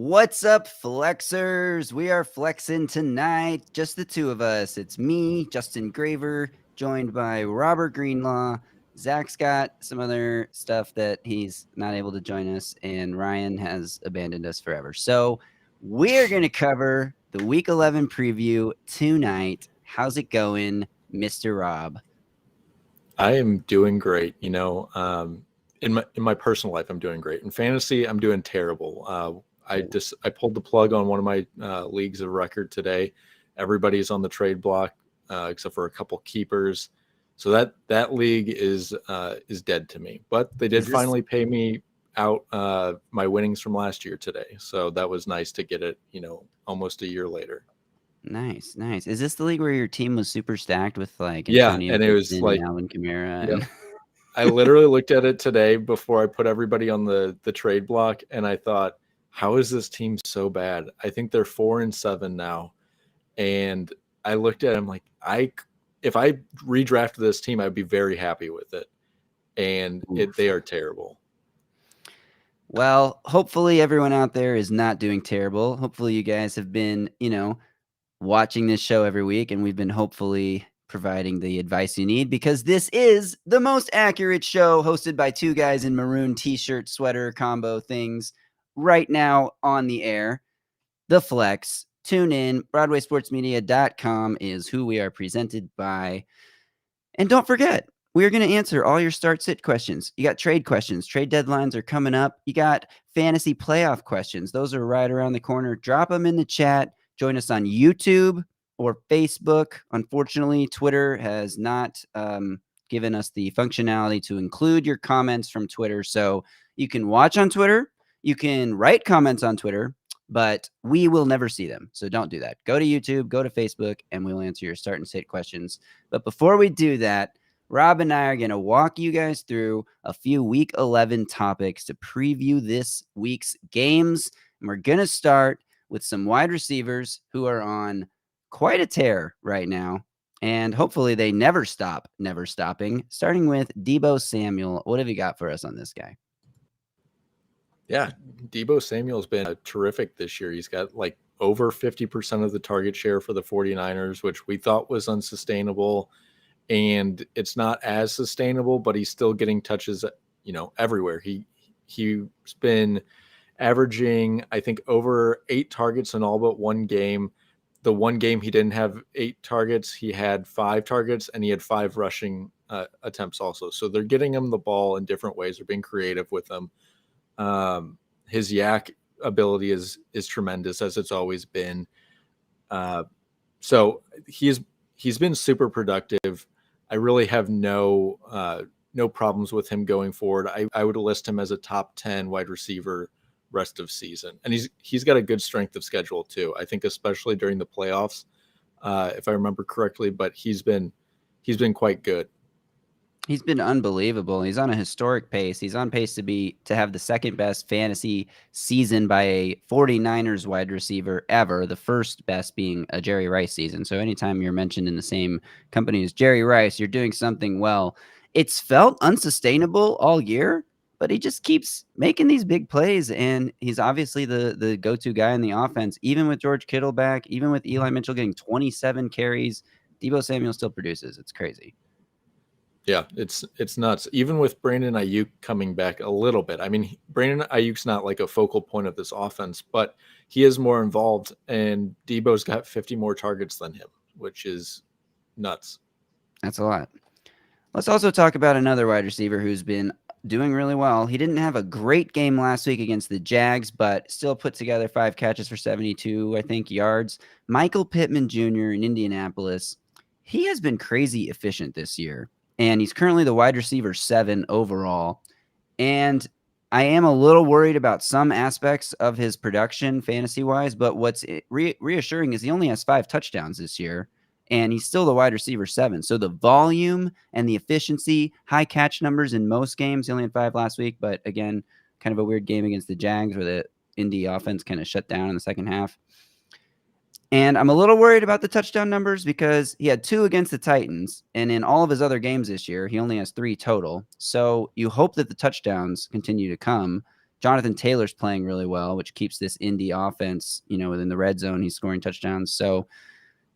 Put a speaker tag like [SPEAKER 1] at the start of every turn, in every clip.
[SPEAKER 1] What's up, flexers? We are flexing tonight, just the two of us. It's me, Justin Graver, joined by Robert Greenlaw. Zach's got some other stuff that he's not able to join us, and Ryan has abandoned us forever. So we're going to cover the Week 11 preview tonight. How's it going, Mr. Rob?
[SPEAKER 2] I am doing great. In my personal life, I'm doing great. In fantasy, I'm doing terrible. I pulled the plug on one of my leagues of record today. Everybody's on the trade block except for a couple keepers. So that league is dead to me. But they did finally pay me out my winnings from last year today. So that was nice to get it, almost a year later.
[SPEAKER 1] Nice. Is this the league where your team was super stacked with like
[SPEAKER 2] Yeah,
[SPEAKER 1] Antonio
[SPEAKER 2] and it was
[SPEAKER 1] Gibson
[SPEAKER 2] like,
[SPEAKER 1] and Alvin Kamara?
[SPEAKER 2] yeah,
[SPEAKER 1] And
[SPEAKER 2] I literally looked at it today before I put everybody on the trade block, and I thought, how is this team so bad? I think they're 4-7 now, and I looked at it, I'm like, if I redrafted this team, I'd be very happy with it, and they are terrible.
[SPEAKER 1] well, hopefully everyone out there is not doing terrible. Hopefully you guys have been, watching this show every week, and we've been hopefully providing the advice you need, because this is the most accurate show hosted by two guys in maroon t-shirt, sweater combo things right now on the air. The Flex. Tune in. BroadwaySportsMedia.com is who we are presented by. And don't forget, we are going to answer all your start-sit questions. You got trade questions. Trade deadlines are coming up. You got fantasy playoff questions. Those are right around the corner. Drop them in the chat. Join us on YouTube or Facebook. Unfortunately, Twitter has not given us the functionality to include your comments from Twitter. So you can watch on Twitter. You can write comments on Twitter, but we will never see them. So don't do that. Go to YouTube, go to Facebook, and we'll answer your start and sit questions. But before we do that, Rob and I are going to walk you guys through a few Week 11 topics to preview this week's games. And we're going to start with some wide receivers who are on quite a tear right now. And hopefully they never stopping. Starting with Deebo Samuel. What have you got for us on this guy?
[SPEAKER 2] Yeah, Deebo Samuel's been terrific this year. He's got like over 50% of the target share for the 49ers, which we thought was unsustainable. And it's not as sustainable, but he's still getting touches, everywhere. He's been averaging, I think, over 8 targets in all but one game. The one game he didn't have 8 targets, he had 5 targets, and he had 5 rushing attempts also. So they're getting him the ball in different ways. They're being creative with him. His yak ability is tremendous, as it's always been. So he's been super productive. I really have no problems with him going forward. I would list him as a top 10 wide receiver rest of season, and he's got a good strength of schedule too. I think especially during the playoffs, if I remember correctly. But he's been quite good.
[SPEAKER 1] He's been unbelievable. He's on a historic pace. He's on pace to have the second best fantasy season by a 49ers wide receiver ever, the first best being a Jerry Rice season. So anytime you're mentioned in the same company as Jerry Rice, you're doing something well. It's felt unsustainable all year, but he just keeps making these big plays, and he's obviously the go-to guy in the offense. Even with George Kittle back, even with Eli Mitchell getting 27 carries, Deebo Samuel still produces. It's crazy.
[SPEAKER 2] Yeah, it's nuts. Even with Brandon Ayuk coming back a little bit. I mean, Brandon Ayuk's not like a focal point of this offense, but he is more involved, and Deebo's got 50 more targets than him, which is nuts.
[SPEAKER 1] That's a lot. Let's also talk about another wide receiver who's been doing really well. He didn't have a great game last week against the Jags, but still put together 5 catches for 72, I think, yards. Michael Pittman Jr. in Indianapolis. He has been crazy efficient this year, and he's currently the wide receiver 7 overall. And I am a little worried about some aspects of his production fantasy-wise, but what's reassuring is he only has 5 touchdowns this year, and he's still the wide receiver 7. So the volume and the efficiency, high catch numbers in most games. He only had 5 last week, but again, kind of a weird game against the Jags where the Indy offense kind of shut down in the second half. And I'm a little worried about the touchdown numbers because he had 2 against the Titans, and in all of his other games this year, he only has 3 total. So you hope that the touchdowns continue to come. Jonathan Taylor's playing really well, which keeps this Indy offense, within the red zone. He's scoring touchdowns. So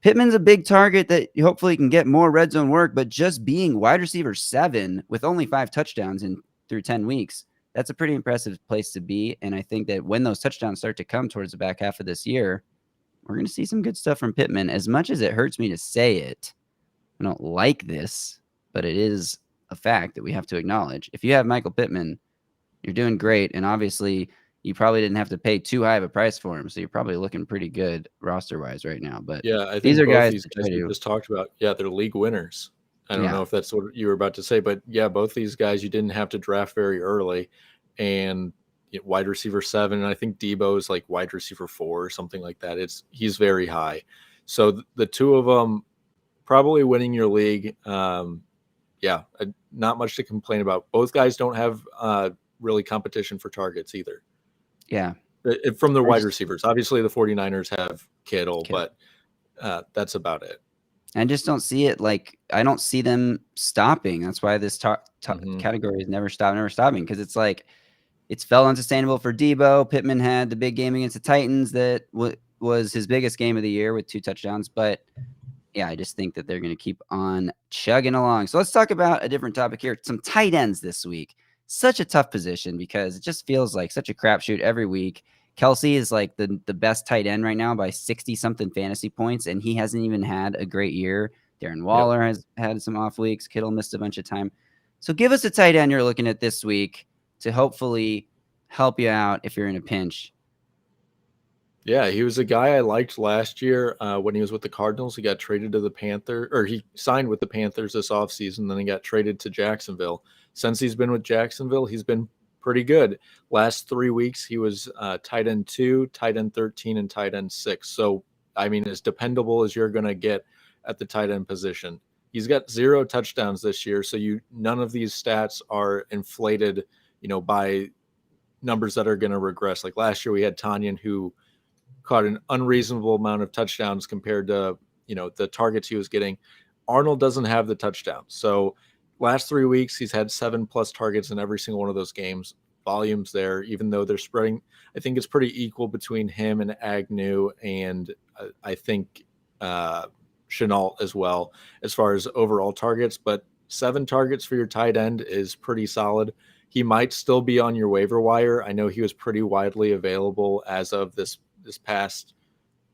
[SPEAKER 1] Pittman's a big target that hopefully can get more red zone work, but just being wide receiver 7 with only 5 touchdowns through 10 weeks, that's a pretty impressive place to be. And I think that when those touchdowns start to come towards the back half of this year, we're going to see some good stuff from Pittman. As much as it hurts me to say it, I don't like this, but it is a fact that we have to acknowledge. If you have Michael Pittman, you're doing great. And obviously, you probably didn't have to pay too high of a price for him. So you're probably looking pretty good roster-wise right now. But
[SPEAKER 2] Yeah, I
[SPEAKER 1] these
[SPEAKER 2] think
[SPEAKER 1] are
[SPEAKER 2] both
[SPEAKER 1] guys
[SPEAKER 2] these
[SPEAKER 1] to
[SPEAKER 2] guys
[SPEAKER 1] try
[SPEAKER 2] we
[SPEAKER 1] to.
[SPEAKER 2] just talked about, they're league winners. I don't
[SPEAKER 1] Yeah.
[SPEAKER 2] know if that's what you were about to say, but yeah, both these guys you didn't have to draft very early, and wide receiver 7, and I think Deebo is like wide receiver 4 or something like that. He's very high. So the two of them probably winning your league. Not much to complain about. Both guys don't have really competition for targets either.
[SPEAKER 1] Yeah.
[SPEAKER 2] From the wide receivers. Obviously, the 49ers have Kittle,
[SPEAKER 1] Okay.
[SPEAKER 2] but that's about it.
[SPEAKER 1] I just don't see it. I don't see them stopping. That's why this category is never stopping, because it's like it's felt unsustainable for Deebo. Pittman had the big game against the Titans that was his biggest game of the year with 2 touchdowns. But yeah, I just think that they're going to keep on chugging along. So let's talk about a different topic here. Some tight ends this week. Such a tough position because it just feels like such a crapshoot every week. Kelsey is like the best tight end right now by 60-something fantasy points, and he hasn't even had a great year. Darren Waller has had some off weeks. Kittle missed a bunch of time. So give us a tight end you're looking at this week to hopefully help you out if you're in a pinch.
[SPEAKER 2] Yeah, he was a guy I liked last year when he was with the Cardinals. He got traded to the Panthers, or he signed with the Panthers this offseason, then he got traded to Jacksonville. Since he's been with Jacksonville, he's been pretty good. Last 3 weeks, he was tight end 2, tight end 13, and tight end 6. So, I mean, as dependable as you're going to get at the tight end position. He's got 0 touchdowns this year, so none of these stats are inflated, by numbers that are going to regress. Like last year, we had Tanyan, who caught an unreasonable amount of touchdowns compared to the targets he was getting. Arnold doesn't have the touchdowns. So last 3 weeks he's had 7+ targets in every single one of those games. Volumes there, even though they're spreading. I think it's pretty equal between him and Agnew, and I think Chenault as well as far as overall targets. But 7 targets for your tight end is pretty solid. He might still be on your waiver wire. I know he was pretty widely available as of this past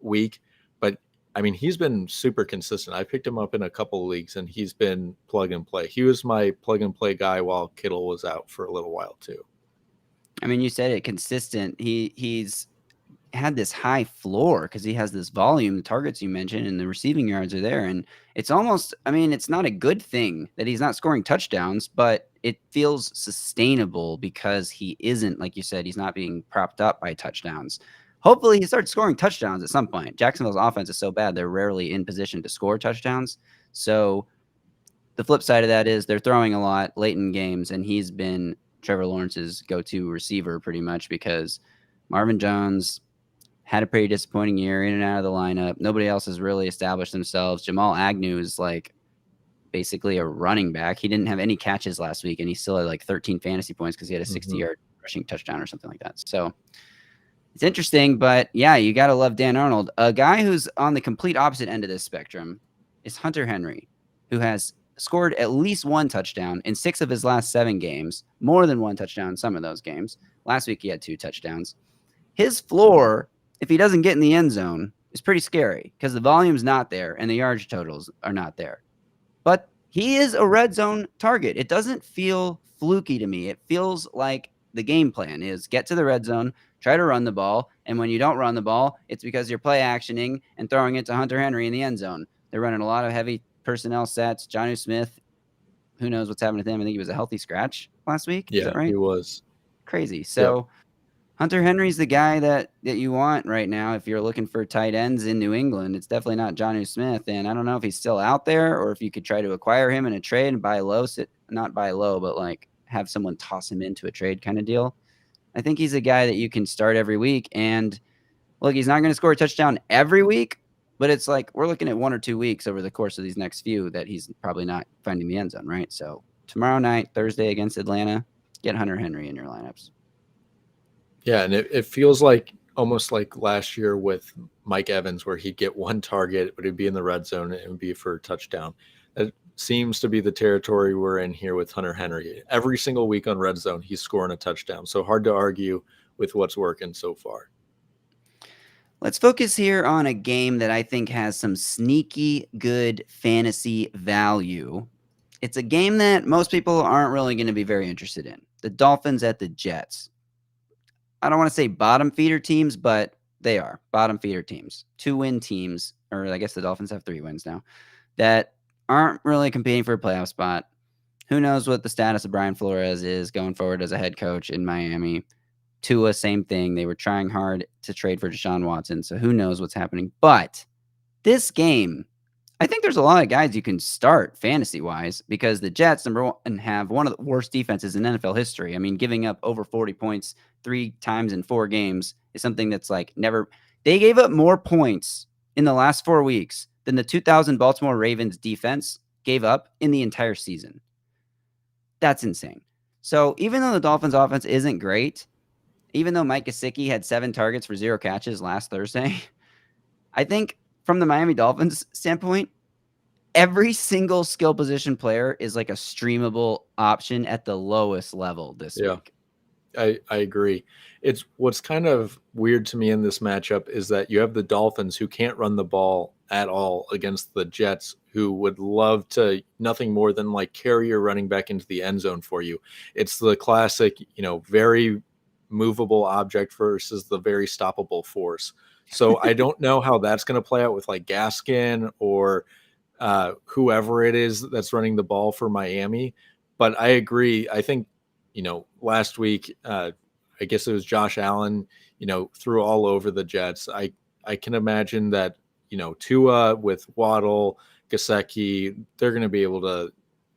[SPEAKER 2] week, but I mean, he's been super consistent. I picked him up in a couple of leagues and he's been plug and play. He was my plug and play guy while Kittle was out for a little while too.
[SPEAKER 1] I mean, you said it, consistent. He's had this high floor because he has this volume, the targets you mentioned, and the receiving yards are there. And it's almost, I mean, it's not a good thing that he's not scoring touchdowns, but it feels sustainable because he isn't, like you said, he's not being propped up by touchdowns. Hopefully he starts scoring touchdowns at some point. Jacksonville's offense is so bad, they're rarely in position to score touchdowns. So the flip side of that is they're throwing a lot late in games, and he's been Trevor Lawrence's go-to receiver pretty much because Marvin Jones had a pretty disappointing year in and out of the lineup. Nobody else has really established themselves. Jamal Agnew is like basically a running back. He didn't have any catches last week, and he still had like 13 fantasy points because he had a 60-yard rushing touchdown or something like that. So it's interesting, but yeah, you got to love Dan Arnold. A guy who's on the complete opposite end of this spectrum is Hunter Henry, who has scored at least 1 touchdown in 6 of his last 7 games, more than 1 touchdown in some of those games. Last week he had 2 touchdowns. His floor, if he doesn't get in the end zone, is pretty scary because the volume's not there and the yardage totals are not there. But he is a red zone target. It doesn't feel fluky to me. It feels like the game plan is get to the red zone, try to run the ball, and when you don't run the ball, it's because you're play actioning and throwing it to Hunter Henry in the end zone. They're running a lot of heavy personnel sets. Jonnu Smith, who knows what's happening to him? I think he was a healthy scratch last week.
[SPEAKER 2] Yeah,
[SPEAKER 1] is that right?
[SPEAKER 2] He was.
[SPEAKER 1] Crazy. So Hunter Henry's the guy that you want right now if you're looking for tight ends in New England. It's definitely not Jonnu Smith, and I don't know if he's still out there or if you could try to acquire him in a trade and buy low, not buy low, but like have someone toss him into a trade kind of deal. I think he's a guy that you can start every week, and look, he's not going to score a touchdown every week, but it's like we're looking at 1 or 2 weeks over the course of these next few that he's probably not finding the end zone, right? So tomorrow night, Thursday against Atlanta, get Hunter Henry in your lineups.
[SPEAKER 2] Yeah, and it feels like almost like last year with Mike Evans, where he'd get one target, but it'd be in the red zone and it would be for a touchdown. That seems to be the territory we're in here with Hunter Henry. Every single week on red zone, he's scoring a touchdown. So hard to argue with what's working so far.
[SPEAKER 1] Let's focus here on a game that I think has some sneaky good fantasy value. It's a game that most people aren't really going to be very interested in. The Dolphins at the Jets. I don't want to say bottom feeder teams, but they are bottom feeder teams. 2-win teams, or I guess the Dolphins have 3 wins now, that aren't really competing for a playoff spot. Who knows what the status of Brian Flores is going forward as a head coach in Miami. Tua, same thing. They were trying hard to trade for Deshaun Watson, so who knows what's happening. But this game, I think there's a lot of guys you can start fantasy-wise because the Jets, number one, have one of the worst defenses in NFL history. I mean, giving up over 40 points 3 times in 4 games is something that's like never – they gave up more points in the last 4 weeks than the 2000 Baltimore Ravens defense gave up in the entire season. That's insane. So even though the Dolphins offense isn't great, even though Mike Gesicki had 7 targets for 0 catches last Thursday, I think from the Miami Dolphins standpoint, every single skill position player is like a streamable option at the lowest level this week.
[SPEAKER 2] I agree. It's what's kind of weird to me in this matchup is that you have the Dolphins who can't run the ball at all against the Jets, who would love to nothing more than like carry your running back into the end zone for you. It's the classic, very movable object versus the very stoppable force. So I don't know how that's going to play out with like Gaskin or whoever it is that's running the ball for Miami. But I agree. I think, last week, I guess it was Josh Allen, threw all over the Jets. I can imagine that, Tua with Waddle, Gesicki, they're going to be able to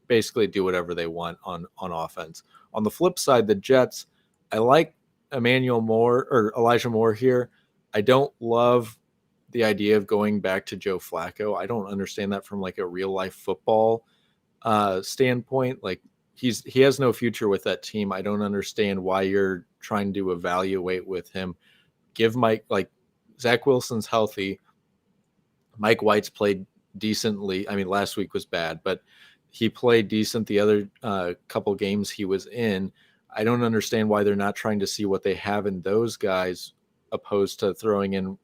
[SPEAKER 2] basically do whatever they want on offense. On the flip side, the Jets, I like Elijah Moore here. I don't love the idea of going back to Joe Flacco. I don't understand that from like a real life football standpoint. Like he has no future with that team. I don't understand why you're trying to evaluate with him. Give Mike, like Zach Wilson's healthy. Mike White's played decently. I mean, last week was bad, but he played decent the other couple games he was in. I don't understand why they're not trying to see what they have in those guys opposed to throwing in,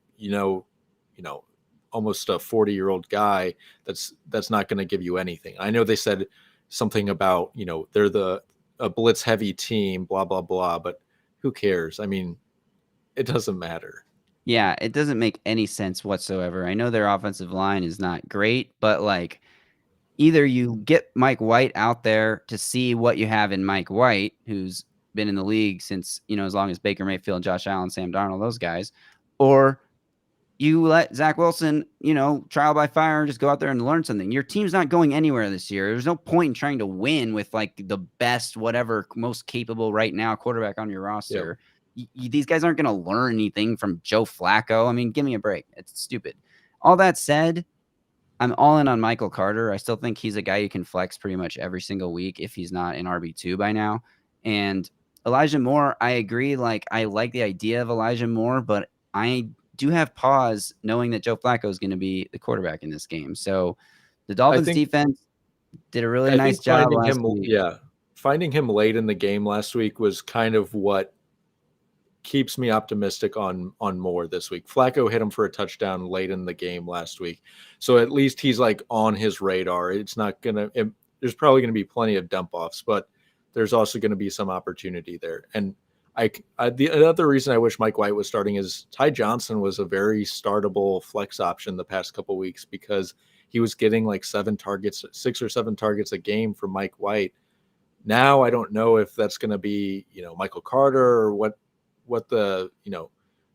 [SPEAKER 2] almost a 40-year-old guy that's not going to give you anything. I know they said something about, they're a blitz heavy team, blah, blah, blah, but who cares? I mean, it doesn't matter.
[SPEAKER 1] Yeah, it doesn't make any sense whatsoever. I know their offensive line is not great, but like either you get Mike White out there to see what you have in Mike White, who's been in the league since, as long as Baker Mayfield, Josh Allen, Sam Darnold, those guys, or you let Zach Wilson, trial by fire and just go out there and learn something. Your team's not going anywhere this year. There's no point in trying to win with like the best, whatever, most capable right now quarterback on your roster. Yep. These guys aren't going to learn anything from Joe Flacco. I mean, give me a break. It's stupid. All that said, I'm all in on Michael Carter. I still think he's a guy you can flex pretty much every single week if he's not in RB2 by now. And Elijah Moore, I agree. Like, I like the idea of Elijah Moore, but I do have pause knowing that Joe Flacco is going to be the quarterback in this game. So the Dolphins defense did a really nice job last week.
[SPEAKER 2] Yeah. Finding him late in the game last week was kind of what keeps me optimistic on Moore this week. Flacco hit him for a touchdown late in the game last week. So at least he's like on his radar. It's not going to, there's probably going to be plenty of dump offs, but there's also going to be some opportunity there. And the other reason I wish Mike White was starting is Ty Johnson was a very startable flex option the past couple of weeks because he was getting like 6 or 7 targets a game from Mike White. Now I don't know if that's going to be, Michael Carter or what the,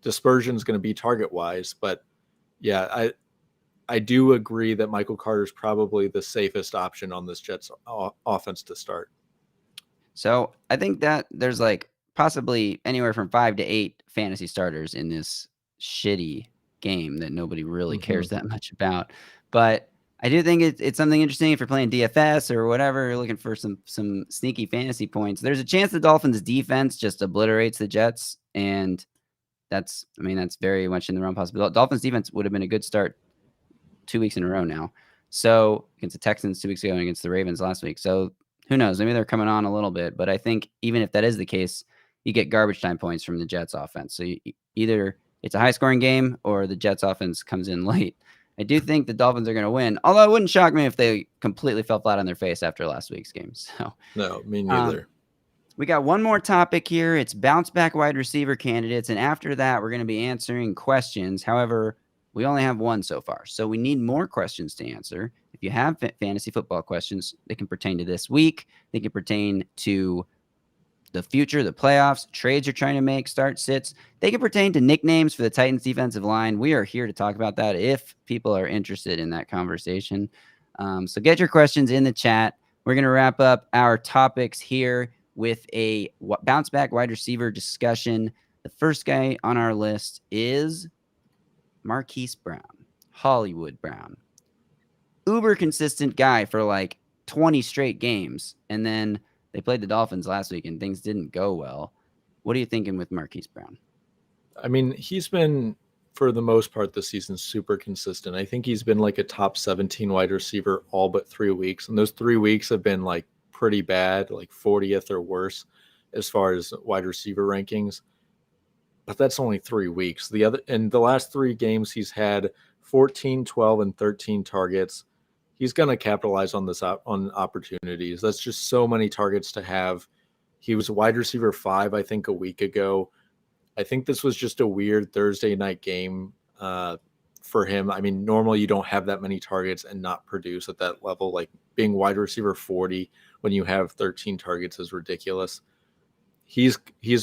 [SPEAKER 2] dispersion is going to be target wise. But yeah, I do agree that Michael Carter is probably the safest option on this Jets offense to start.
[SPEAKER 1] So I think that there's like possibly anywhere from 5 to 8 fantasy starters in this shitty game that nobody really cares that much about. But I do think it's something interesting if you're playing DFS or whatever, you're looking for some sneaky fantasy points. There's a chance the Dolphins' defense just obliterates the Jets, and that's very much in the realm of possibility. Dolphins' defense would have been a good start 2 weeks in a row now. So against the Texans 2 weeks ago and against the Ravens last week. So who knows? Maybe they're coming on a little bit, but I think even if that is the case, you get garbage time points from the Jets offense. So either it's a high scoring game or the Jets offense comes in late. I do think the Dolphins are going to win, although it wouldn't shock me if they completely fell flat on their face after last week's game. So
[SPEAKER 2] No, me neither.
[SPEAKER 1] we got one more topic here. It's bounce back wide receiver candidates. And after that, we're going to be answering questions. However, we only have one so far. So we need more questions to answer. If you have fantasy football questions, they can pertain to this week. They can pertain to the future, the playoffs, trades you're trying to make, start sits. They can pertain to nicknames for the Titans defensive line. We are here to talk about that if people are interested in that conversation. So get your questions in the chat. We're going to wrap up our topics here with a bounce back wide receiver discussion. The first guy on our list is Marquise Brown, Hollywood Brown. Uber consistent guy for like 20 straight games. And then they played the Dolphins last week and things didn't go well. What are you thinking with Marquise Brown?
[SPEAKER 2] I mean, he's been, for the most part this season, super consistent. I think he's been like a top 17 wide receiver all but 3 weeks. And those 3 weeks have been like pretty bad, like 40th or worse as far as wide receiver rankings. But that's only 3 weeks. In the last 3 games, he's had 14, 12, and 13 targets. He's going to capitalize on on opportunities. That's just so many targets to have. He was wide receiver 5, I think, a week ago. I think this was just a weird Thursday night game for him. I mean, normally you don't have that many targets and not produce at that level. Like being wide receiver 40 when you have 13 targets is ridiculous. He's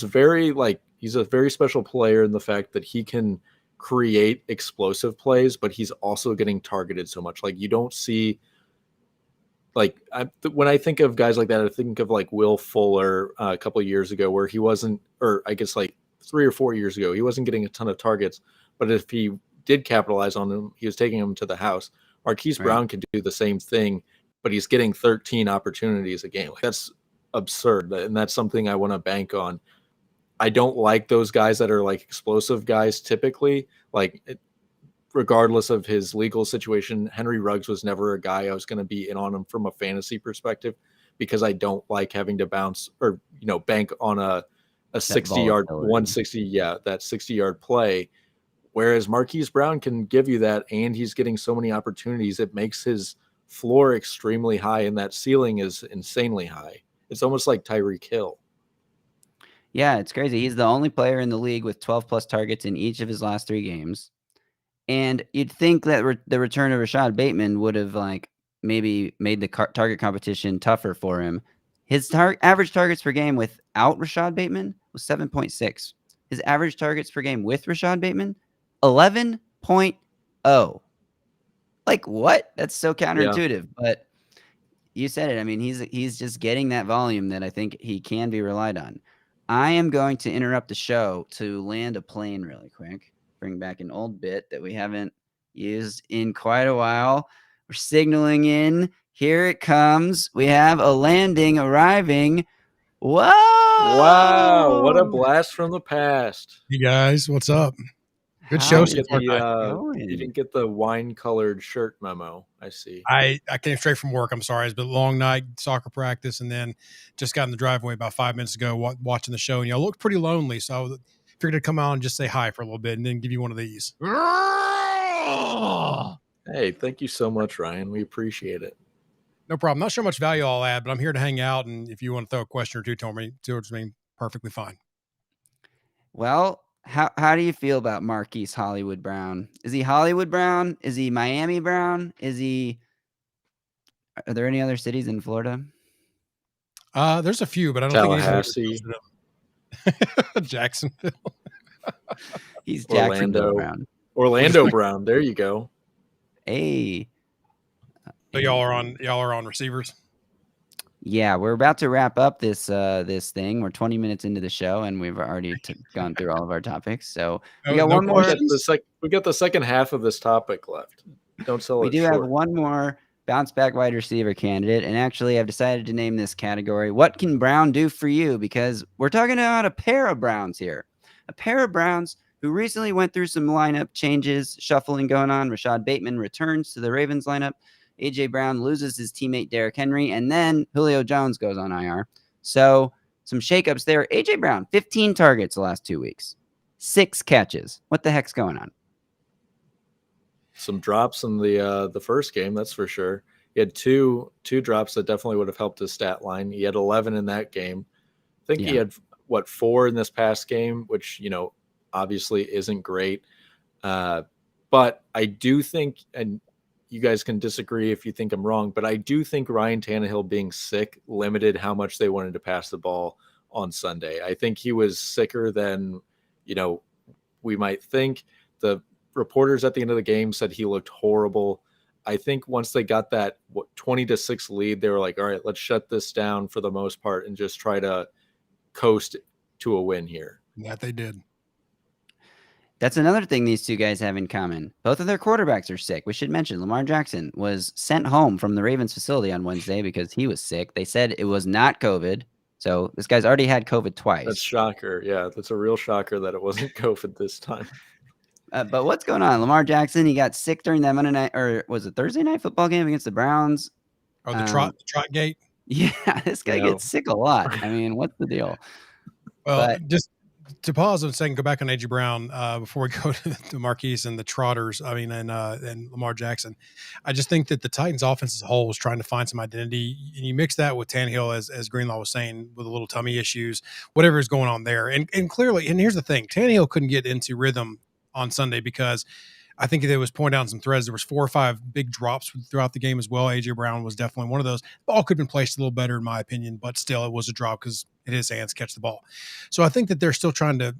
[SPEAKER 2] a very special player in the fact that he can create explosive plays, but he's also getting targeted so much. Like you don't see, like when I think of guys like that, I think of like Will Fuller a couple of years ago, where he wasn't, or I guess like 3 or 4 years ago, he wasn't getting a ton of targets, but if he did capitalize on them, he was taking them to the house. Marquise Brown can do the same thing, but he's getting 13 opportunities a game. Like that's absurd, and that's something I want to bank on. I don't like those guys that are like explosive guys typically. Regardless of his legal situation, Henry Ruggs was never a guy I was going to be in on him from a fantasy perspective, because I don't like having to bounce or bank on a 60-yard 160 that 60-yard play. Whereas Marquise Brown can give you that, and he's getting so many opportunities, it makes his floor extremely high, and that ceiling is insanely high. It's almost like Tyreek Hill.
[SPEAKER 1] Yeah, it's crazy. He's the only player in the league with 12 plus targets in each of his last 3 games. And you'd think that the return of Rashad Bateman would have like maybe made the target competition tougher for him. His average targets per game without Rashad Bateman was 7.6. His average targets per game with Rashad Bateman, 11.0. Like what? That's so counterintuitive. Yeah. But you said it. I mean, he's just getting that volume that I think he can be relied on. I am going to interrupt the show to land a plane really quick. Bring back an old bit that we haven't used in quite a while. We're signaling in. Here it comes. We have a landing arriving. Whoa!
[SPEAKER 2] Wow, what a blast from the past.
[SPEAKER 3] Hey guys, what's up? Good show.
[SPEAKER 2] You didn't get the wine-colored shirt memo, I see.
[SPEAKER 3] I came straight from work. I'm sorry. It's been a long night, soccer practice, and then just got in the driveway about 5 minutes ago watching the show, and y'all looked pretty lonely, so I figured I'd come out and just say hi for a little bit and then give you one of these.
[SPEAKER 2] Hey, thank you so much, Ryan. We appreciate it.
[SPEAKER 3] No problem. Not sure how much value I'll add, but I'm here to hang out, and if you want to throw a question or two towards me, perfectly fine.
[SPEAKER 1] Well, how do you feel about Marquise Hollywood Brown? Is he Hollywood Brown? Is he Miami Brown? Are there any other cities in Florida?
[SPEAKER 3] There's a few, but I don't
[SPEAKER 2] Tallahassee.
[SPEAKER 3] think Jacksonville.
[SPEAKER 1] He's Jacksonville Brown.
[SPEAKER 2] Orlando Brown. There you go.
[SPEAKER 1] Hey.
[SPEAKER 3] So y'all are on receivers.
[SPEAKER 1] Yeah, we're about to wrap up this thing. We're 20 minutes into the show, and we've already gone through all of our topics. So we got one more.
[SPEAKER 2] We got the second half of this topic left. Don't sell
[SPEAKER 1] We
[SPEAKER 2] it
[SPEAKER 1] do have
[SPEAKER 2] short.
[SPEAKER 1] one more bounce back wide receiver candidate, and actually I've decided to name this category, What Can Brown Do For You? Because we're talking about a pair of Browns here. A pair of Browns who recently went through some lineup changes, shuffling going on. Rashad Bateman returns to the Ravens lineup. A.J. Brown loses his teammate Derrick Henry, and then Julio Jones goes on IR. So some shakeups there. A.J. Brown, 15 targets the last 2 weeks, 6 catches. What the heck's going on?
[SPEAKER 2] Some drops in the first game, that's for sure. He had two drops that definitely would have helped his stat line. He had 11 in that game. I think he had 4 in this past game, which obviously isn't great. But I do think, and you guys can disagree if you think I'm wrong, but I do think Ryan Tannehill being sick limited how much they wanted to pass the ball on Sunday. I think he was sicker than we might think. The reporters at the end of the game said he looked horrible. I think once they got that 20-6 lead, they were like, all right, let's shut this down for the most part and just try to coast to a win here.
[SPEAKER 3] That they did.
[SPEAKER 1] That's another thing these two guys have in common. Both of their quarterbacks are sick. We should mention Lamar Jackson was sent home from the Ravens facility on Wednesday because he was sick. They said it was not COVID. So this guy's already had COVID twice.
[SPEAKER 2] That's shocker. Yeah, that's a real shocker that it wasn't COVID this time.
[SPEAKER 1] But what's going on? Lamar Jackson, he got sick during that Monday night, or was it Thursday night football game against the Browns?
[SPEAKER 3] Or the trot gate.
[SPEAKER 1] Yeah, this guy gets sick a lot. I mean, what's the deal?
[SPEAKER 3] Well, just to pause a second, go back on A.J. Brown before we go to Marquise and the Trotters. I mean, and Lamar Jackson. I just think that the Titans' offense as a whole is trying to find some identity, and you mix that with Tannehill, as Greenlaw was saying, with a little tummy issues, whatever is going on there, and clearly. And here's the thing: Tannehill couldn't get into rhythm on Sunday because I think there was pointed out in some threads. There was 4 or 5 big drops throughout the game as well. A.J. Brown was definitely one of those. The ball could have been placed a little better, in my opinion, but still it was a drop because it is hands catch the ball. So I think that they're still trying to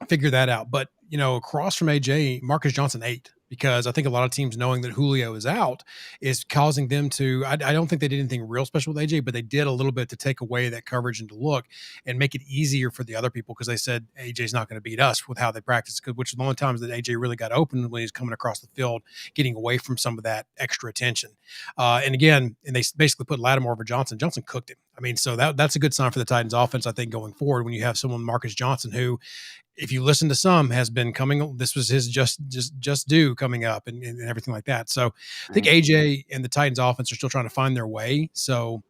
[SPEAKER 3] figure that out. But, across from A.J., Marcus Johnson 8, because I think a lot of teams knowing that Julio is out is causing them to – I don't think they did anything real special with A.J., but they did a little bit to take away that coverage and to look and make it easier for the other people because they said A.J.'s not going to beat us with how they practice, which is the only times that A.J. really got open when he's coming across the field, getting away from some of that extra attention. And they basically put Lattimore over Johnson. Johnson cooked him. I mean, so that's a good sign for the Titans offense, I think, going forward when you have someone, Marcus Johnson, who – if you listen to some, has been coming. This was his just due coming up and everything like that. So I think AJ and the Titans offense are still trying to find their way. So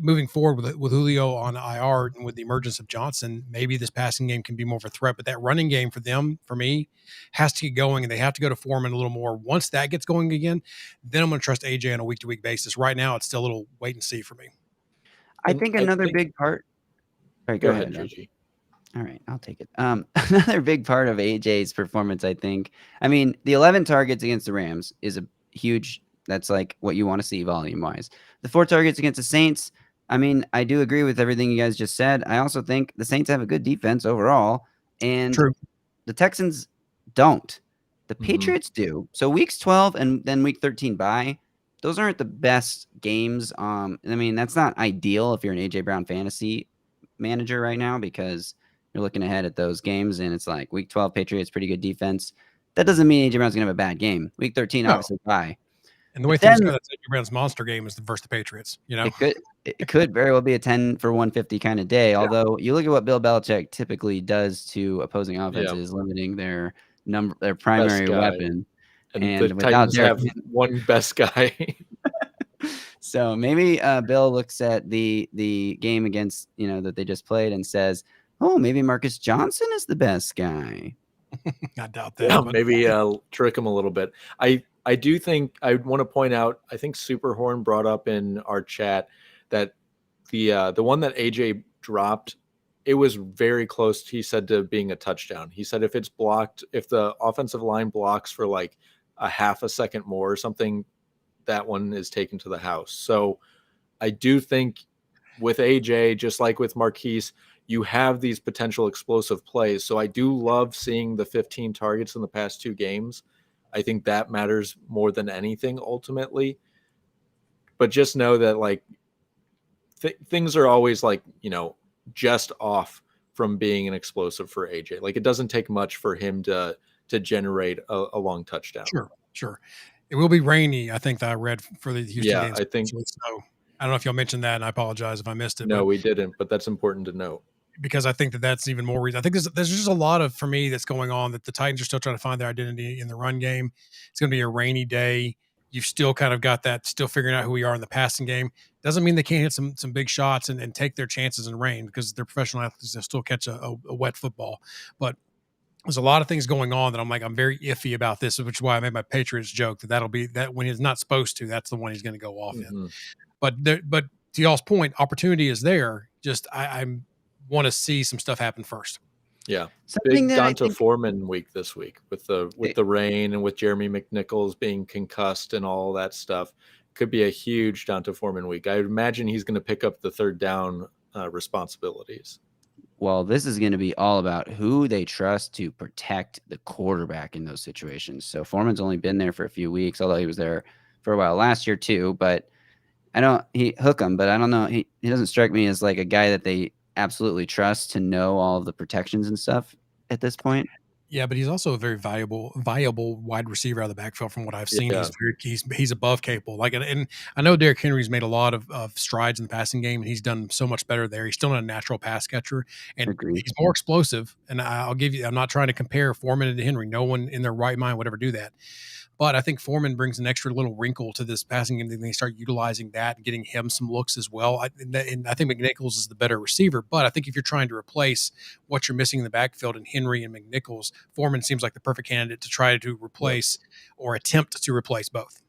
[SPEAKER 3] moving forward with Julio on IR and with the emergence of Johnson, maybe this passing game can be more of a threat. But that running game for them, for me, has to get going, and they have to go to Foreman a little more. Once that gets going again, then I'm going to trust AJ on a week-to-week basis. Right now, it's still a little wait and see for me.
[SPEAKER 1] I think another big part. All right, go ahead,
[SPEAKER 2] Gigi.
[SPEAKER 1] All right, I'll take it. Another big part of AJ's performance, I think. I mean, the 11 targets against the Rams is a huge. That's like what you want to see volume-wise. The 4 targets against the Saints. I mean, I do agree with everything you guys just said. I also think the Saints have a good defense overall, and the Texans don't. The Patriots do. So weeks 12 and then week 13 bye. Those aren't the best games. I mean, that's not ideal if you're an AJ Brown fantasy manager right now because you're looking ahead at those games, and it's like week 12 Patriots, pretty good defense. That doesn't mean A.J. Brown's going to have a bad game. Week 13, obviously, bye.
[SPEAKER 3] And the way things go, that's A.J. Brown's monster game is versus the Patriots.
[SPEAKER 1] It could very well be a 10 for 150 kind of day. Although you look at what Bill Belichick typically does to opposing offenses, limiting their primary weapon.
[SPEAKER 2] And the Titans have one best guy.
[SPEAKER 1] So maybe Bill looks at the game against that they just played and says, oh, maybe Marcus Johnson is the best guy.
[SPEAKER 3] I doubt that.
[SPEAKER 2] Yeah, maybe trick him a little bit. I do think I want to point out, I think Superhorn brought up in our chat that the one that AJ dropped, it was very close, he said, to being a touchdown. He said if it's blocked, if the offensive line blocks for like a half a second more or something, that one is taken to the house. So I do think with AJ, just like with Marquise, you have these potential explosive plays. So I do love seeing the 15 targets in the past 2 games. I think that matters more than anything ultimately. But just know that like things are always like, just off from being an explosive for AJ. Like it doesn't take much for him to generate a long touchdown.
[SPEAKER 3] Sure. It will be rainy, I think, that I read for the Houston games.
[SPEAKER 2] I think.
[SPEAKER 3] So I don't know if y'all mentioned that, and I apologize if I missed it.
[SPEAKER 2] No, we didn't, but that's important to note.
[SPEAKER 3] Because I think that's even more reason. I think there's just a lot of, for me, that's going on, that the Titans are still trying to find their identity in the run game. It's going to be a rainy day. You've still kind of got that, still figuring out who we are in the passing game. Doesn't mean they can't hit some big shots and take their chances in rain, because they're professional athletes. They'll still catch a wet football. But there's a lot of things going on that I'm very iffy about this, which is why I made my Patriots joke that'll be that when he's not supposed to, that's the one he's going to go off in. But to y'all's point, opportunity is there. Just I'm want to see some stuff happen first.
[SPEAKER 2] Yeah, big D'Onta Foreman week this week with the rain and with Jeremy McNichols being concussed and all that stuff. Could be a huge D'Onta Foreman week. I would imagine he's going to pick up the third down responsibilities.
[SPEAKER 1] Well, this is going to be all about who they trust to protect the quarterback in those situations. So Foreman's only been there for a few weeks, although he was there for a while last year too. But he hook him, but I don't know. He doesn't strike me as like a guy that they absolutely trust to know all of the protections and stuff at this point.
[SPEAKER 3] Yeah, but he's also a very viable wide receiver out of the backfield from what I've seen. Yeah. He's above capable. Like, and I know Derrick Henry's made a lot of strides in the passing game, and he's done so much better there. He's still not a natural pass catcher, and he's more explosive. And I'm not trying to compare Foreman to Henry. No one in their right mind would ever do that. But I think Foreman brings an extra little wrinkle to this passing game. They start utilizing that and getting him some looks as well. And I think McNichols is the better receiver. But I think if you're trying to replace what you're missing in the backfield in Henry and McNichols, Foreman seems like the perfect candidate to try to replace or attempt to replace both.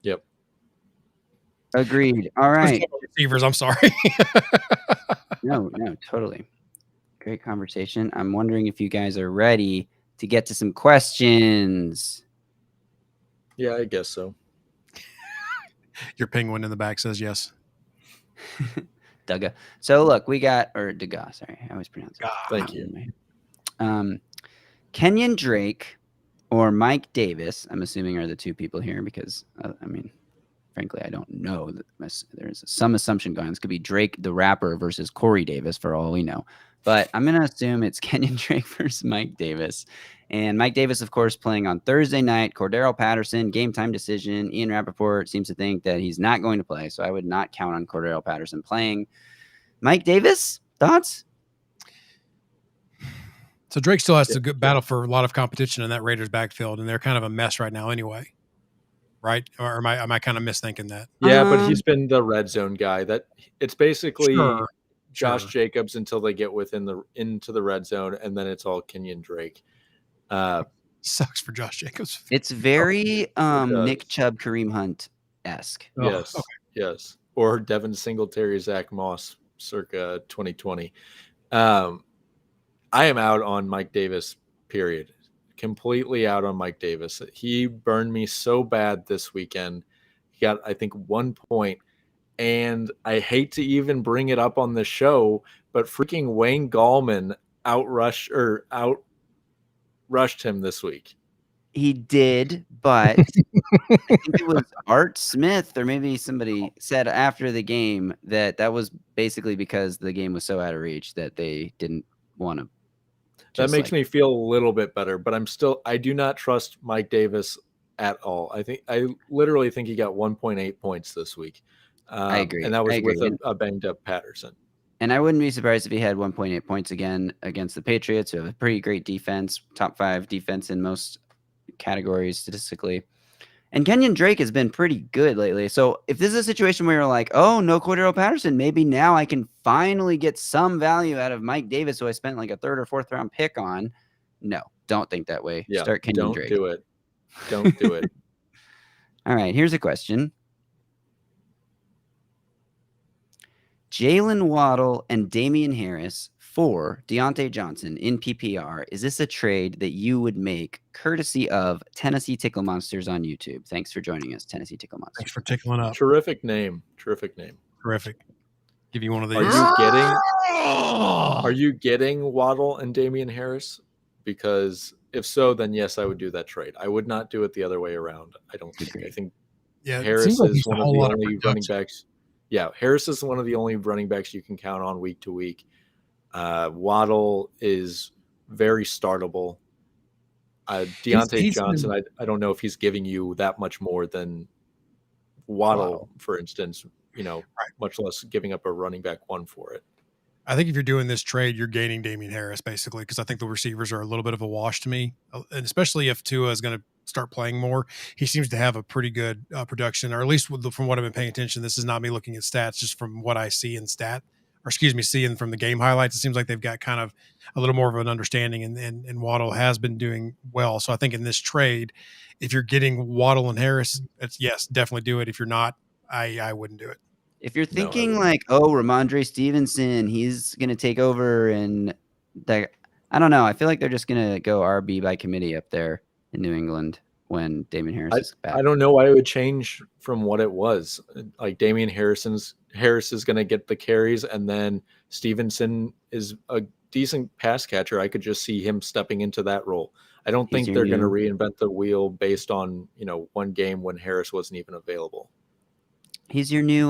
[SPEAKER 2] Yep.
[SPEAKER 1] Agreed. All right.
[SPEAKER 3] Receivers, I'm sorry.
[SPEAKER 1] No, totally. Great conversation. I'm wondering if you guys are ready to get to some questions.
[SPEAKER 2] Yeah, I guess so.
[SPEAKER 3] Your penguin in the back says yes.
[SPEAKER 1] Dugga. So look, we got, or Dugga, sorry. I always pronounce it.
[SPEAKER 2] Thank you.
[SPEAKER 1] Kenyon Drake or Mike Davis, I'm assuming, are the two people here because, frankly, I don't know. There's some assumption going on. This could be Drake the rapper versus Corey Davis for all we know. But I'm going to assume it's Kenyon Drake versus Mike Davis. And Mike Davis, of course, playing on Thursday night. Cordero Patterson, game time decision. Ian Rappaport seems to think that he's not going to play, so I would not count on Cordero Patterson playing. Mike Davis, thoughts?
[SPEAKER 3] So Drake still has to battle for a lot of competition in that Raiders backfield, and they're kind of a mess right now anyway. Right? Or am I kind of misthinking that?
[SPEAKER 2] Yeah, but he's been the red zone guy. That it's basically Josh Jacobs until they get into the red zone, and then it's all Kenyon Drake.
[SPEAKER 3] Sucks for Josh Jacobs.
[SPEAKER 1] It's very Nick Chubb, Kareem Hunt-esque.
[SPEAKER 2] Yes, yes. Or Devin Singletary, Zach Moss, circa 2020. I am out on Mike Davis, period. Completely out on Mike Davis. He burned me so bad this weekend. He got, I think, 1 point. And I hate to even bring it up on the show, but freaking Wayne Gallman outrushed him this week.
[SPEAKER 1] He did, but I think it was Art Smith or maybe somebody said after the game that was basically because the game was so out of reach that they didn't want to.
[SPEAKER 2] That makes me feel a little bit better, but I do not trust Mike Davis at all. I literally think he got 1.8 points this week.
[SPEAKER 1] I agree.
[SPEAKER 2] And that was with a banged up Patterson.
[SPEAKER 1] And I wouldn't be surprised if he had 1.8 points again against the Patriots, who have a pretty great defense, top 5 defense in most categories statistically. And Kenyon Drake has been pretty good lately. So if this is a situation where you're like, oh, no Cordero Patterson, maybe now I can finally get some value out of Mike Davis, who I spent like a 3rd or 4th round pick on. No, don't think that way.
[SPEAKER 2] Yeah,
[SPEAKER 1] start Kenyon Drake.
[SPEAKER 2] Don't do it.
[SPEAKER 1] All right, here's a question. Jalen Waddle and Damian Harris for Diontae Johnson in PPR. Is this a trade that you would make courtesy of Tennessee Tickle Monsters on YouTube? Thanks for joining us, Tennessee Tickle Monsters.
[SPEAKER 3] Thanks for tickling up.
[SPEAKER 2] Terrific name.
[SPEAKER 3] Terrific. Give you one of these.
[SPEAKER 2] Are you getting Waddle and Damian Harris? Because if so, then yes, I would do that trade. I would not do it the other way around. I don't think. I think Harris is one of the only running backs. Yeah, Harris is one of the only running backs you can count on week to week. Waddle is very startable. Diontae Johnson, I don't know if he's giving you that much more than Waddle, for instance, much less giving up a running back one for it.
[SPEAKER 3] I think if you're doing this trade, you're gaining Damian Harris basically, because I think the receivers are a little bit of a wash to me, and especially if Tua is going to start playing more. He seems to have a pretty good production, or at least from what I've been paying attention. This is not me looking at stats, just from what I see in seeing from the game highlights. It seems like they've got kind of a little more of an understanding, and Waddle has been doing well. So I think in this trade, if you're getting Waddle and Harris, yes, definitely do it. If you're not, I wouldn't do it.
[SPEAKER 1] If you're thinking Ramondre Stevenson, he's going to take over, and I don't know. I feel like they're just going to go RB by committee up there in New England when Damian Harris is back.
[SPEAKER 2] I don't know why it would change from what it was. Like Damian Harris is going to get the carries, and then Stevenson is a decent pass catcher. I could just see him stepping into that role. I don't think they're going to reinvent the wheel based on, one game when Harris wasn't even available.
[SPEAKER 1] He's your new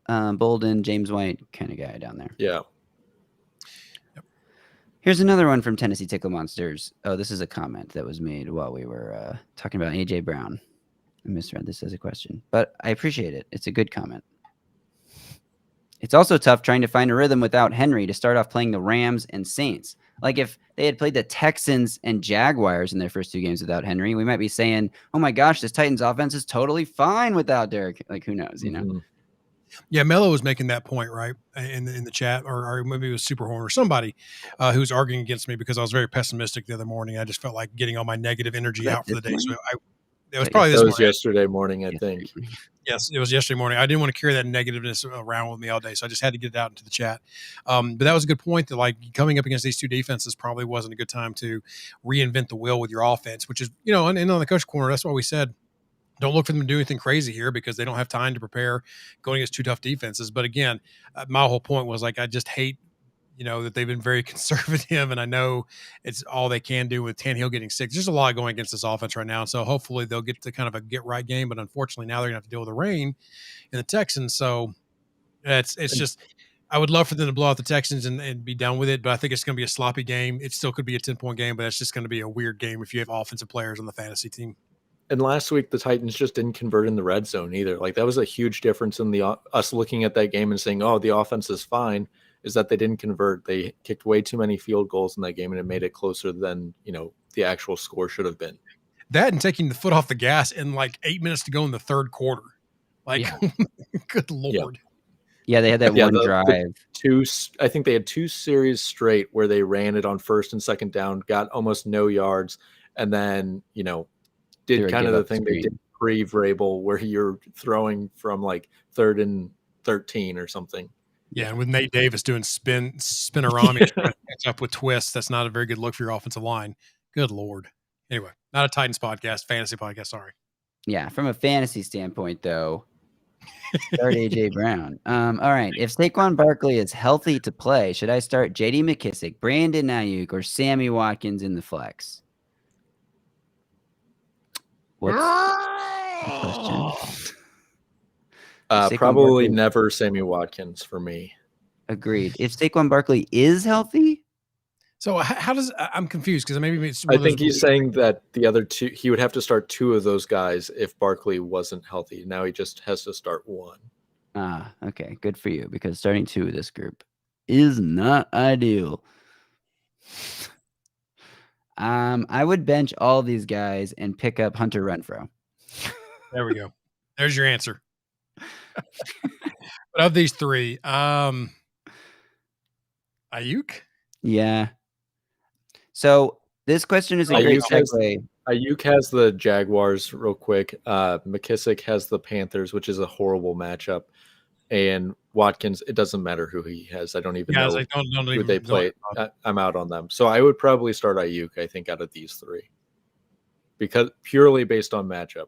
[SPEAKER 1] Bolden, James White kind of guy down there.
[SPEAKER 2] Yeah.
[SPEAKER 1] Yep. Here's another one from Tennessee Tickle Monsters. Oh, this is a comment that was made while we were talking about A.J. Brown. I misread this as a question, but I appreciate it. It's a good comment. It's also tough trying to find a rhythm without Henry to start off playing the Rams and Saints. Like if they had played the Texans and Jaguars in their first two games without Henry, we might be saying, oh my gosh, this Titans offense is totally fine without Derek. Like who knows,
[SPEAKER 3] Yeah, Mello was making that point, right, in the chat, or maybe it was Superhorn or somebody who was arguing against me because I was very pessimistic the other morning. I just felt like getting all my negative energy out for the day. So it was probably this morning.
[SPEAKER 2] Yesterday morning, I think.
[SPEAKER 3] Yes, it was yesterday morning. I didn't want to carry that negativeness around with me all day, so I just had to get it out into the chat. But that was a good point that, like, coming up against these two defenses probably wasn't a good time to reinvent the wheel with your offense, which is, and on the coach corner, that's why we said don't look for them to do anything crazy here because they don't have time to prepare going against two tough defenses. But again, my whole point was, like, I just hate that they've been very conservative, and I know it's all they can do with Tannehill getting sick. There's just a lot going against this offense right now, and so hopefully they'll get to kind of a get-right game, but unfortunately now they're going to have to deal with the rain in the Texans, so it's just I would love for them to blow out the Texans and be done with it, but I think it's going to be a sloppy game. It still could be a 10-point game, but it's just going to be a weird game if you have offensive players on the fantasy team.
[SPEAKER 2] And last week, the Titans just didn't convert in the red zone either. Like, that was a huge difference in us looking at that game and saying, oh, the offense is fine, is that they didn't convert. They kicked way too many field goals in that game, and it made it closer than, the actual score should have been.
[SPEAKER 3] That and taking the foot off the gas in like 8 minutes to go in the third quarter. Like, good Lord.
[SPEAKER 1] Yeah, they had that one drive.
[SPEAKER 2] I think they had two series straight where they ran it on first and second down, got almost no yards, and then, did kind of the thing they did pre-Vrabel where you're throwing from like 3rd and 13 or something.
[SPEAKER 3] Yeah, and with Nate Davis doing spinorami trying to catch up with twists, that's not a very good look for your offensive line. Good Lord. Anyway, not a Titans podcast, fantasy podcast, sorry.
[SPEAKER 1] Yeah, from a fantasy standpoint, though, start A.J. Brown. All right, if Saquon Barkley is healthy to play, should I start J.D. McKissic, Brandon Ayuk, or Sammy Watkins in the flex? What's the question?
[SPEAKER 2] Probably never Sammy Watkins for me.
[SPEAKER 1] Agreed. If Saquon Barkley is healthy,
[SPEAKER 3] so how does I'm confused because maybe
[SPEAKER 2] I think he's saying that the other two, he would have to start two of those guys if Barkley wasn't healthy. Now he just has to start one.
[SPEAKER 1] Okay, good for you because starting two of this group is not ideal. I would bench all these guys and pick up Hunter Renfrow.
[SPEAKER 3] There we go. There's your answer. But of these three, Ayuk?
[SPEAKER 1] Yeah. So this question is a great segue.
[SPEAKER 2] Ayuk has the Jaguars real quick. McKissic has the Panthers, which is a horrible matchup. And Watkins, it doesn't matter who he has. I don't even know who they play. I'm out on them. So I would probably start Ayuk, I think, out of these three. Because purely based on matchup.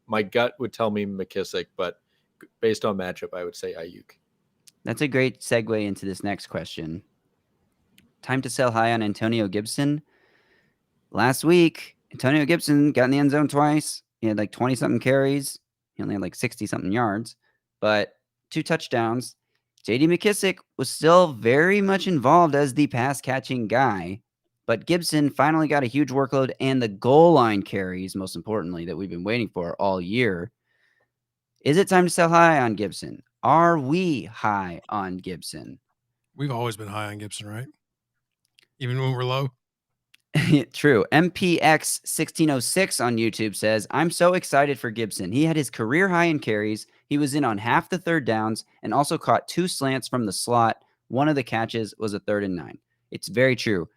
[SPEAKER 2] My gut would tell me McKissic, but based on matchup, I would say Ayuk.
[SPEAKER 1] That's a great segue into this next question. Time to sell high on Antonio Gibson. Last week, Antonio Gibson got in the end zone twice. He had like 20-something carries. He only had like 60-something yards, but 2 touchdowns. J.D. McKissic was still very much involved as the pass-catching guy, But Gibson finally got a huge workload and the goal line carries, most importantly, that we've been waiting for all year. Is it time to sell high on Gibson? Are we high on Gibson?
[SPEAKER 3] We've always been high on Gibson, right? Even when we're low.
[SPEAKER 1] True. MPX 1606 on YouTube says, I'm so excited for Gibson. He had his career high in carries. He was in on half the third downs and also caught 2 slants from the slot. One of the catches was a 3rd and 9. It's very true.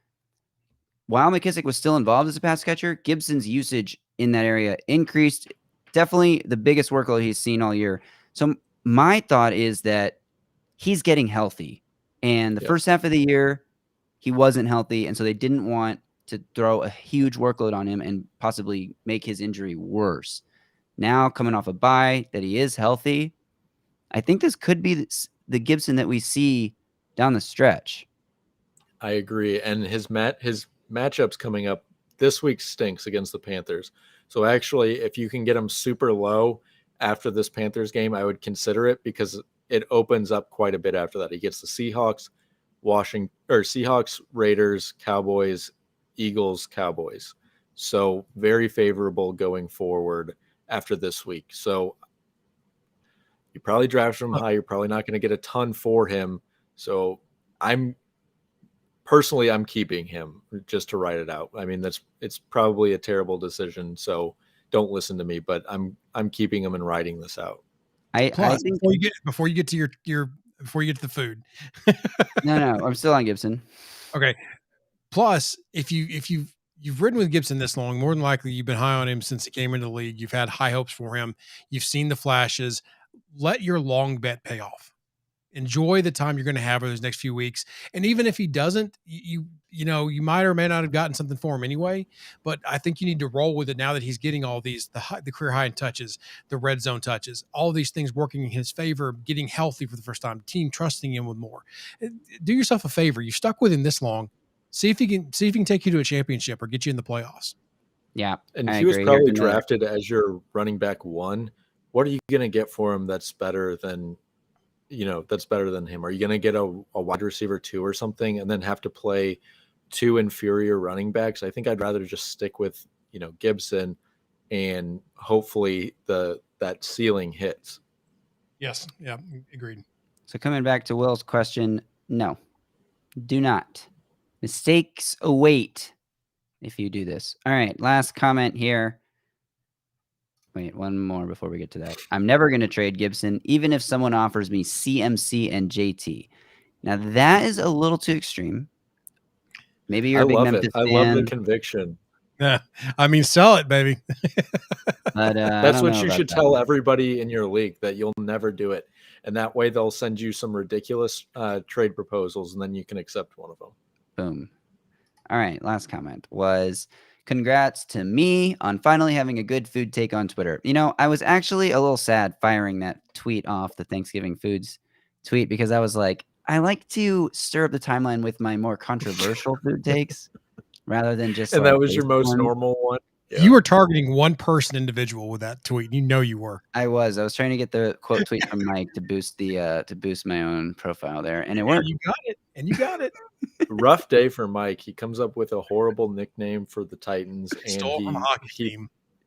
[SPEAKER 1] While McKissick was still involved as a pass catcher, Gibson's usage in that area increased. Definitely the biggest workload he's seen all year. So my thought is that he's getting healthy. And the first half of the year, he wasn't healthy. And so they didn't want to throw a huge workload on him and possibly make his injury worse. Now, coming off a bye, that he is healthy, I think this could be the Gibson that we see down the stretch.
[SPEAKER 2] I agree. And his matchups coming up this week stinks against the Panthers. So actually, if you can get him super low after this Panthers game, I would consider it because it opens up quite a bit after that. He gets the Seahawks, Seahawks, Raiders, Cowboys, Eagles, Cowboys. So very favorable going forward after this week. So you probably draft him high. You're probably not going to get a ton for him. So I'm keeping him just to write it out. I mean, it's probably a terrible decision. So don't listen to me, but I'm keeping him and writing this out.
[SPEAKER 1] I think
[SPEAKER 3] before you get to the food.
[SPEAKER 1] No, I'm still on Gibson.
[SPEAKER 3] Okay. Plus, if you've ridden with Gibson this long, more than likely you've been high on him since he came into the league. You've had high hopes for him. You've seen the flashes. Let your long bet pay off. Enjoy the time you're going to have over those next few weeks. And even if he doesn't, you might or may not have gotten something for him anyway. But I think you need to roll with it now that he's getting all these, the career high in touches, the red zone touches, all these things working in his favor, getting healthy for the first time, team trusting him with more. Do yourself a favor. You stuck with him this long. See if he can take you to a championship or get you in the playoffs.
[SPEAKER 1] Yeah.
[SPEAKER 2] And he was probably drafted as your running back 1. What are you going to get for him that's better than him? Are you going to get a wide receiver 2 or something and then have to play 2 inferior running backs? I think I'd rather just stick with, Gibson and hopefully that ceiling hits.
[SPEAKER 3] Yes. Yeah. Agreed.
[SPEAKER 1] So coming back to Will's question, no, do not. Mistakes await if you do this. All right. Last comment here. Wait, one more before we get to that. I'm never going to trade Gibson, even if someone offers me CMC and JT. Now, that is a little too extreme. Maybe you're a big Memphis fan.
[SPEAKER 2] I love the conviction.
[SPEAKER 3] Yeah, I mean, sell it, baby.
[SPEAKER 1] But
[SPEAKER 2] that's what you should tell everybody in your league, that you'll never do it. And that way they'll send you some ridiculous trade proposals, and then you can accept one of them.
[SPEAKER 1] Boom. All right, last comment was... Congrats to me on finally having a good food take on Twitter. I was actually a little sad firing that tweet off, the Thanksgiving foods tweet, because I was like, I like to stir up the timeline with my more controversial food takes rather than just.
[SPEAKER 2] And that was your most normal one.
[SPEAKER 3] Yeah. You were targeting one person individual with that tweet. You were.
[SPEAKER 1] I was trying to get the quote tweet from Mike to boost my own profile there, and it worked.
[SPEAKER 3] You got it.
[SPEAKER 2] Rough day for Mike. He comes up with a horrible nickname for the Titans,
[SPEAKER 3] and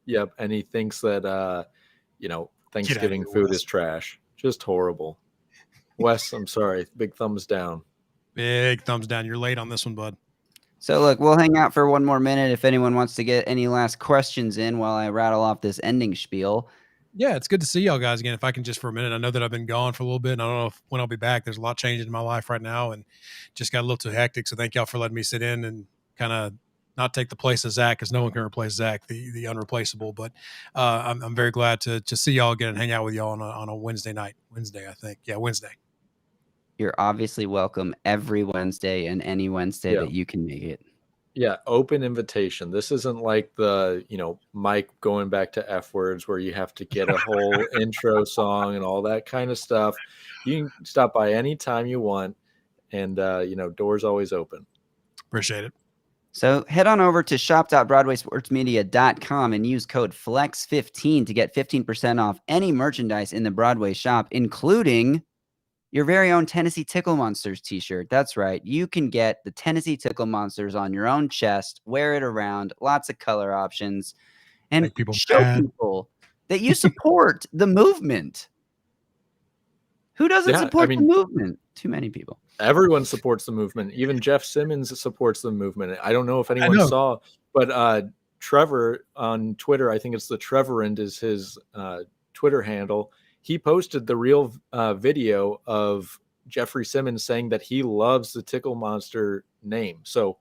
[SPEAKER 2] Yep, and he thinks that Thanksgiving food is trash. Just horrible. Wes, I'm sorry. Big thumbs down.
[SPEAKER 3] Big thumbs down. You're late on this one, bud.
[SPEAKER 1] So look, we'll hang out for one more minute if anyone wants to get any last questions in while I rattle off this ending spiel.
[SPEAKER 3] Yeah, it's good to see y'all guys again. If I can just for a minute, I know that I've been gone for a little bit, and I don't know when I'll be back. There's a lot changing in my life right now, and just got a little too hectic. So thank y'all for letting me sit in and kind of not take the place of Zach, because no one can replace Zach, the unreplaceable. But I'm very glad to see y'all again and hang out with y'all on a Wednesday night. Wednesday, I think. Yeah, Wednesday.
[SPEAKER 1] You're obviously welcome every Wednesday and any Wednesday that you can make it.
[SPEAKER 2] Yeah, open invitation. This isn't like the, Mike going back to F words where you have to get a whole intro song and all that kind of stuff. You can stop by anytime you want, and, doors always open.
[SPEAKER 3] Appreciate it.
[SPEAKER 1] So head on over to shop.broadwaysportsmedia.com and use code FLEX15 to get 15% off any merchandise in the Broadway shop, including your very own Tennessee Tickle Monsters t-shirt. That's right. You can get the Tennessee Tickle Monsters on your own chest, wear it around, lots of color options, and
[SPEAKER 3] Make people
[SPEAKER 1] show
[SPEAKER 3] mad.
[SPEAKER 1] people that you support the movement. Who doesn't
[SPEAKER 2] Yeah,
[SPEAKER 1] support
[SPEAKER 2] I mean,
[SPEAKER 1] the movement? Too many people.
[SPEAKER 2] everyone supports the movement. Even Jeff Simmons supports the movement. I don't know if anyone
[SPEAKER 3] know.
[SPEAKER 2] saw, but Trevor on Twitter, I think it's the Trevorand is his Twitter handle. He posted the real video of Jeffrey Simmons saying that he loves the Tickle Monster name. So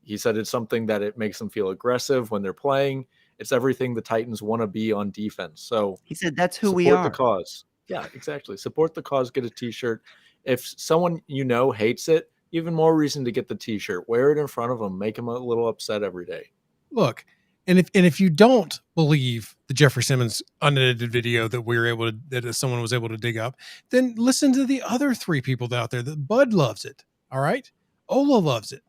[SPEAKER 2] he said it's something that it makes them feel aggressive when they're playing. It's everything the Titans want to be on defense. So
[SPEAKER 1] He said that's who we
[SPEAKER 2] support
[SPEAKER 1] are.
[SPEAKER 2] the cause. Yeah, exactly. Support the cause, get a t-shirt. If someone you know hates it, even more reason to get the t-shirt. Wear it in front of them. Make them a little upset every day.
[SPEAKER 3] Look, and if you don't believe the Jeffrey Simmons unedited video that someone was able to dig up, then listen to the other 3 people out there. That Bud loves it. All right, Ola loves it.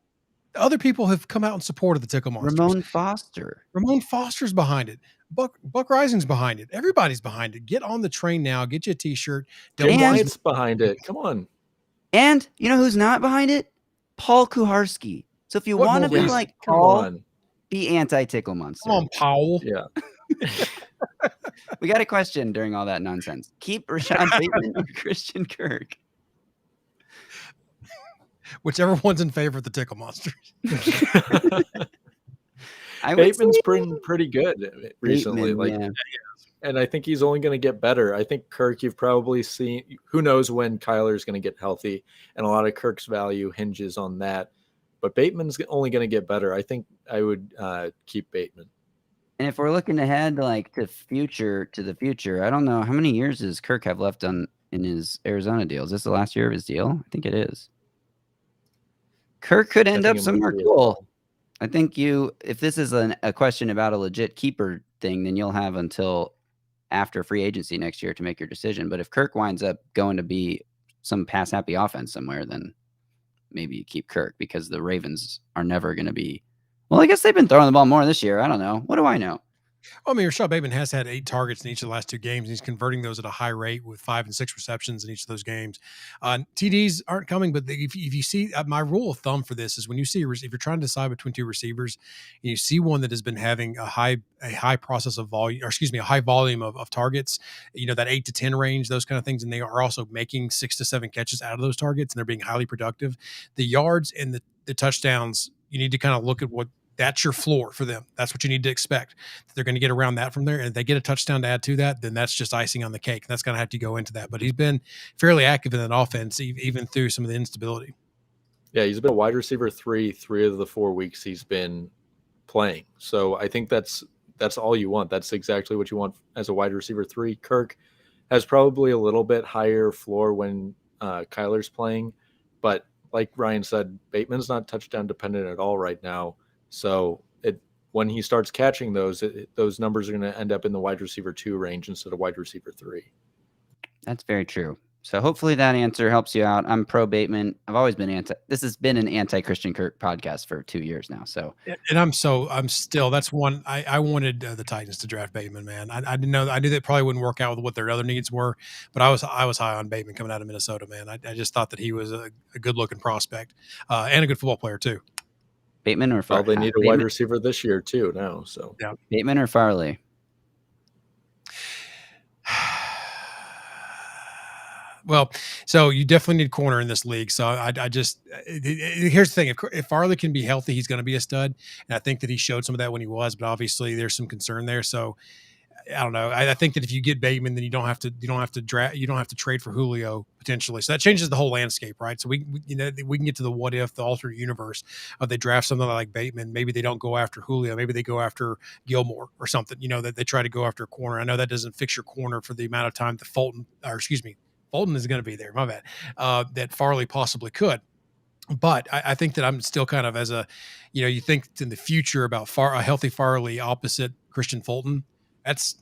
[SPEAKER 3] Other people have come out and supported the Tickle Monsters.
[SPEAKER 1] Ramon
[SPEAKER 3] Foster's behind it. Buck Rising's behind it. Everybody's behind it. Get on the train now. Get you a t-shirt.
[SPEAKER 2] Jim Wyatt's behind it. Come on.
[SPEAKER 1] And you know who's not behind it? Paul Kuharski. So if you want to be like Paul, be anti-Tickle Monster.
[SPEAKER 3] Come on, Paul.
[SPEAKER 2] Yeah.
[SPEAKER 1] We got a question during all that nonsense. Keep Rashad Bateman or Christian Kirk?
[SPEAKER 3] Whichever one's in favor of the Tickle Monsters.
[SPEAKER 2] Bateman's been pretty good recently.
[SPEAKER 1] Bateman,
[SPEAKER 2] and I think he's only going to get better. I think Kirk, you've probably seen, who knows when Kyler's going to get healthy, and a lot of Kirk's value hinges on that. But Bateman's only going to get better. I think I would keep Bateman.
[SPEAKER 1] And if we're looking ahead to the future, I don't know how many years does Kirk have left in his Arizona deal. Is this the last year of his deal? I think it is. Kirk could end up somewhere cool. I think if this is a question about a legit keeper thing, then you'll have until after free agency next year to make your decision. But if Kirk winds up going to be some pass happy offense somewhere, then maybe you keep Kirk, because the Ravens are never going to be. Well, I guess they've been throwing the ball more this year. I don't know. What do I know?
[SPEAKER 3] Well, I mean, Rashad Bateman has had 8 targets in each of the last 2 games. He's converting those at a high rate with 5 and 6 receptions in each of those games. TDs aren't coming, but if you see, my rule of thumb for this is when you see, if you're trying to decide between 2 receivers and you see one that has been having a high process of volume, or excuse me, a high volume of targets, that 8 to 10 range, those kind of things, and they are also making 6 to 7 catches out of those targets, and they're being highly productive. The yards and the touchdowns, you need to kind of look at what. That's your floor for them. That's what you need to expect. They're going to get around that from there. And if they get a touchdown to add to that, then that's just icing on the cake. That's going to have to go into that. But he's been fairly active in that offense, even through some of the instability.
[SPEAKER 2] Yeah, he's been a wide receiver 3 of the 4 weeks he's been playing. So I think that's all you want. That's exactly what you want as a wide receiver 3. Kirk has probably a little bit higher floor when Kyler's playing. But like Ryan said, Bateman's not touchdown dependent at all right now. So when he starts catching those numbers are going to end up in the wide receiver 2 range instead of wide receiver 3.
[SPEAKER 1] That's very true. So hopefully that answer helps you out. I'm pro Bateman. I've always been this has been an anti-Christian Kirk podcast for 2 years now. So,
[SPEAKER 3] and I'm still, that's one, I wanted the Titans to draft Bateman, man. I didn't know, I knew that probably wouldn't work out with what their other needs were, but I was high on Bateman coming out of Minnesota, man. I just thought that he was a good looking prospect and a good football player too.
[SPEAKER 1] Bateman or Farley?
[SPEAKER 2] Well, they need a wide receiver this year too now. So
[SPEAKER 3] yeah,
[SPEAKER 1] Bateman or Farley?
[SPEAKER 3] Well, so you definitely need corner in this league. So I just here's the thing: if Farley can be healthy, he's going to be a stud, and I think that he showed some of that when he was. But obviously, there's some concern there. So I don't know. I think that if you get Bateman, then you don't have to trade for Julio potentially. So that changes the whole landscape, right? So we can get to the what if, the alternate universe of they draft something like Bateman. Maybe they don't go after Julio. Maybe they go after Gilmore or something. That they try to go after a corner. I know that doesn't fix your corner for the amount of time that Fulton is going to be there. My bad. That Farley possibly could. But I think that I'm still kind of as you think in the future about a healthy Farley opposite Christian Fulton. That's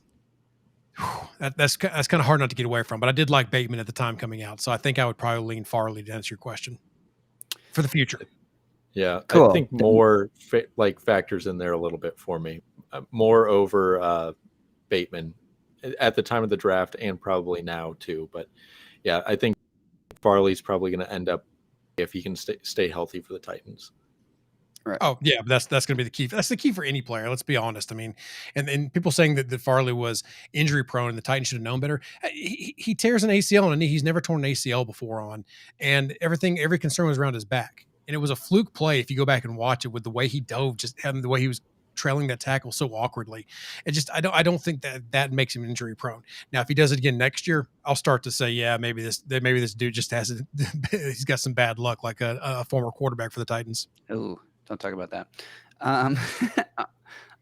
[SPEAKER 3] kind of hard not to get away from. But I did like Bateman at the time coming out, so I think I would probably lean Farley to answer your question for the future.
[SPEAKER 2] Yeah,
[SPEAKER 1] cool.
[SPEAKER 2] I think more factors in there a little bit for me, more over Bateman at the time of the draft and probably now too. But yeah, I think Farley's probably going to end up if he can stay healthy for the Titans.
[SPEAKER 3] Right. Oh yeah, that's going to be the key. That's the key for any player. Let's be honest. I mean, and people saying that Farley was injury prone and the Titans should have known better. He tears an ACL on a knee. He's never torn an ACL before on, and every concern was around his back. And it was a fluke play if you go back and watch it with the way he dove, just having the way he was trailing that tackle so awkwardly. It just I don't think that makes him injury prone. Now, if he does it again next year, I'll start to say, yeah, maybe this dude just he's got some bad luck, like a former quarterback for the Titans.
[SPEAKER 1] Oh. Don't talk about that.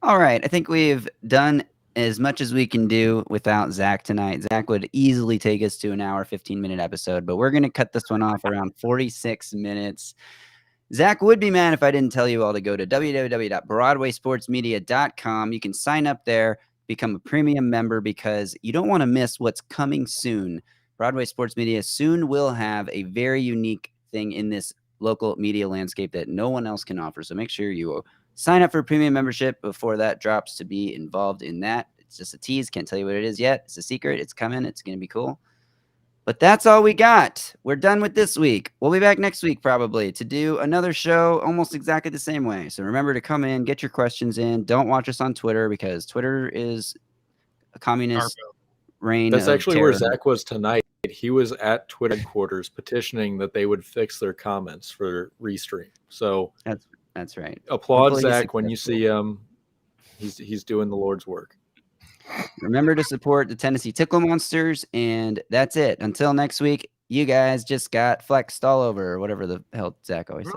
[SPEAKER 1] All right. I think we've done as much as we can do without Zach tonight. Zach would easily take us to an hour, 15-minute episode, but we're going to cut this one off around 46 minutes. Zach would be mad if I didn't tell you all to go to www.broadwaysportsmedia.com. You can sign up there, become a premium member, because you don't want to miss what's coming soon. Broadway Sports Media soon will have a very unique thing in this local media landscape that no one else can offer. So make sure you sign up for a premium membership before that drops to be involved in that. It's just a tease. Can't tell you what it is yet. It's a secret. It's coming. It's going to be cool. But that's all we got. We're done with this week. We'll be back next week probably to do another show almost exactly the same way. So remember to come in, get your questions in. Don't watch us on Twitter because Twitter is a communist reign.
[SPEAKER 2] That's actually terror. Where Zach was tonight. He was at Twitter headquarters petitioning that they would fix their comments for restream. So
[SPEAKER 1] that's right.
[SPEAKER 2] Applaud hopefully Zach when you see him. He's doing the Lord's work.
[SPEAKER 1] Remember to support the Tennessee Tickle Monsters, and that's it. Until next week, you guys just got flexed all over, or whatever the hell Zach always said.